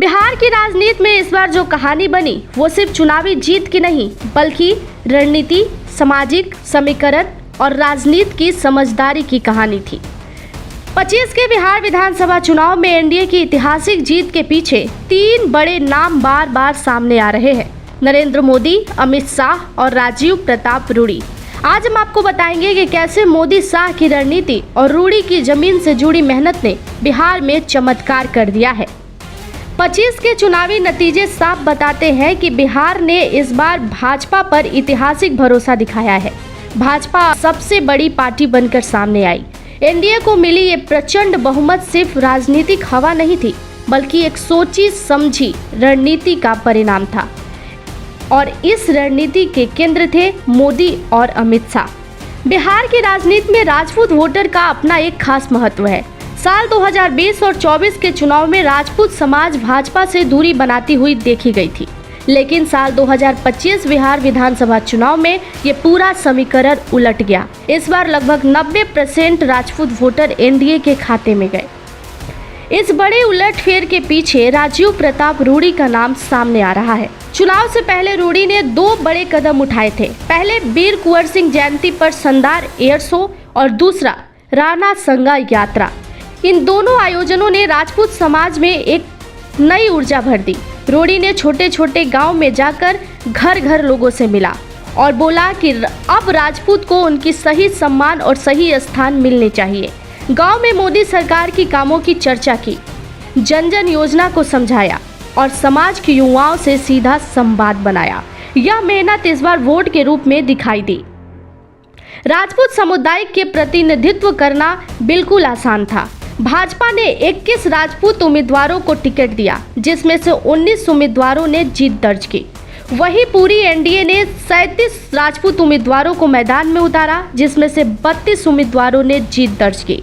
बिहार की राजनीति में इस बार जो कहानी बनी वो सिर्फ चुनावी जीत की नहीं बल्कि रणनीति, सामाजिक समीकरण और राजनीति की समझदारी की कहानी थी। 25 के बिहार विधानसभा चुनाव में एनडीए की ऐतिहासिक जीत के पीछे 3 बड़े नाम बार बार सामने आ रहे हैं: नरेंद्र मोदी, अमित शाह और राजीव प्रताप रूडी। आज हम आपको बताएंगे कि कैसे मोदी शाह की रणनीति और रूडी की जमीन से जुड़ी मेहनत ने बिहार में चमत्कार कर दिया है। 25 के चुनावी नतीजे साफ बताते हैं कि बिहार ने इस बार भाजपा पर ऐतिहासिक भरोसा दिखाया है। भाजपा सबसे बड़ी पार्टी बनकर सामने आई। एनडीए को मिली ये प्रचंड बहुमत सिर्फ राजनीतिक हवा नहीं थी बल्कि एक सोची समझी रणनीति का परिणाम था और इस रणनीति के केंद्र थे मोदी और अमित शाह। बिहार की राजनीति में राजपूत वोटर का अपना एक खास महत्व है। साल 2020 और 24 के चुनाव में राजपूत समाज भाजपा से दूरी बनाती हुई देखी गई थी, लेकिन साल 2025 बिहार विधानसभा चुनाव में ये पूरा समीकरण उलट गया। इस बार लगभग 90% राजपूत वोटर एनडीए के खाते में गए। इस बड़े उलटफेर के पीछे राजीव प्रताप रूडी का नाम सामने आ रहा है। चुनाव से पहले रूडी ने 2 बड़े कदम उठाए थे। पहले वीर कुंवर सिंह जयंती पर शानदार एयर शो और दूसरा राणा संगा यात्रा। इन दोनों आयोजनों ने राजपूत समाज में एक नई ऊर्जा भर दी। रूडी ने छोटे छोटे गांव में जाकर घर घर लोगों से मिला और बोला कि अब राजपूत को उनकी सही सम्मान और सही स्थान मिलने चाहिए। गांव में मोदी सरकार की कामों की चर्चा की, जन जन योजना को समझाया और समाज के युवाओं से सीधा संवाद बनाया। यह मेहनत इस बार वोट के रूप में दिखाई दी। राजपूत समुदाय के प्रतिनिधित्व करना बिल्कुल आसान था। भाजपा ने 21 राजपूत उम्मीदवारों को टिकट दिया, जिसमें से 19 उम्मीदवारों ने जीत दर्ज की। वहीं पूरी एनडीए ने 37 राजपूत उम्मीदवारों को मैदान में उतारा, जिसमें से 32 उम्मीदवारों ने जीत दर्ज की।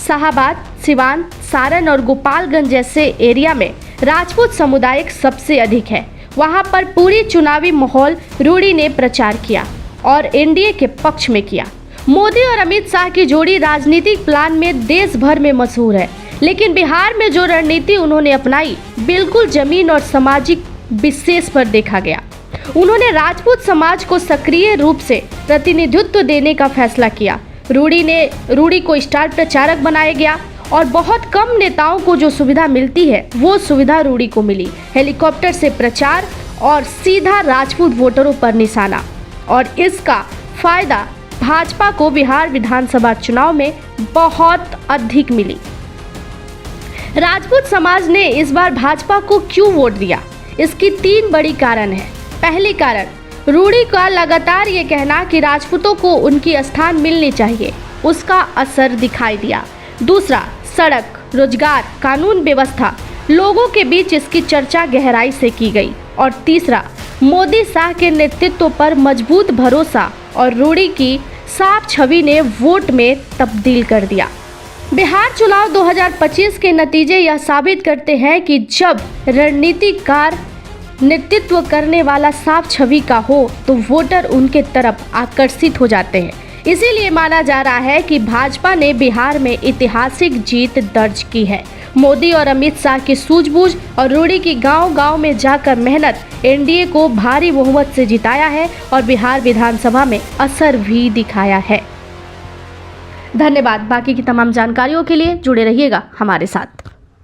शाहाबाद, सिवान, सारण और गोपालगंज जैसे एरिया में राजपूत समुदाय सबसे अधिक है। वहां पर पूरी चुनावी माहौल रूडी ने प्रचार किया और एनडीए के पक्ष में किया। मोदी और अमित शाह की जोड़ी राजनीतिक प्लान में देश भर में मशहूर है, लेकिन बिहार में जो रणनीति उन्होंने अपनाई बिल्कुल जमीन और सामाजिक विशेष पर देखा गया। उन्होंने राजपूत समाज को सक्रिय रूप से प्रतिनिधित्व देने का फैसला किया। रूडी को स्टार प्रचारक बनाया गया और बहुत कम नेताओं को जो सुविधा मिलती है वो सुविधा रूडी को मिली। हेलीकॉप्टर से प्रचार और सीधा राजपूत वोटरों पर निशाना, और इसका फायदा भाजपा को बिहार विधानसभा चुनाव में बहुत अधिक मिली। राजपूत समाज ने इस बार भाजपा को क्यों वोट दिया? इसकी 3 बड़ी कारण है। पहली कारण, रूडी का लगातार ये कहना कि राजपूतों को उनकी स्थान मिलनी चाहिए, उसका असर दिखाई दिया। दूसरा, सड़क, रोजगार, कानून व्यवस्था, लोगों के बीच इसकी चर्चा गहराई से की गई। और तीसरा, मोदी शाह के नेतृत्व पर मजबूत भरोसा और रूडी की साफ छवि ने वोट में तब्दील कर दिया। बिहार चुनाव 2025 के नतीजे यह साबित करते हैं कि जब रणनीतिकार नेतृत्व करने वाला साफ छवि का हो तो वोटर उनके तरफ आकर्षित हो जाते हैं। इसीलिए माना जा रहा है कि भाजपा ने बिहार में ऐतिहासिक जीत दर्ज की है। मोदी और अमित शाह की सूझबूझ और रूडी की गांव-गांव में जाकर मेहनत एनडीए को भारी बहुमत से जिताया है और बिहार विधानसभा में असर भी दिखाया है। धन्यवाद। बाकी की तमाम जानकारियों के लिए जुड़े रहिएगा हमारे साथ।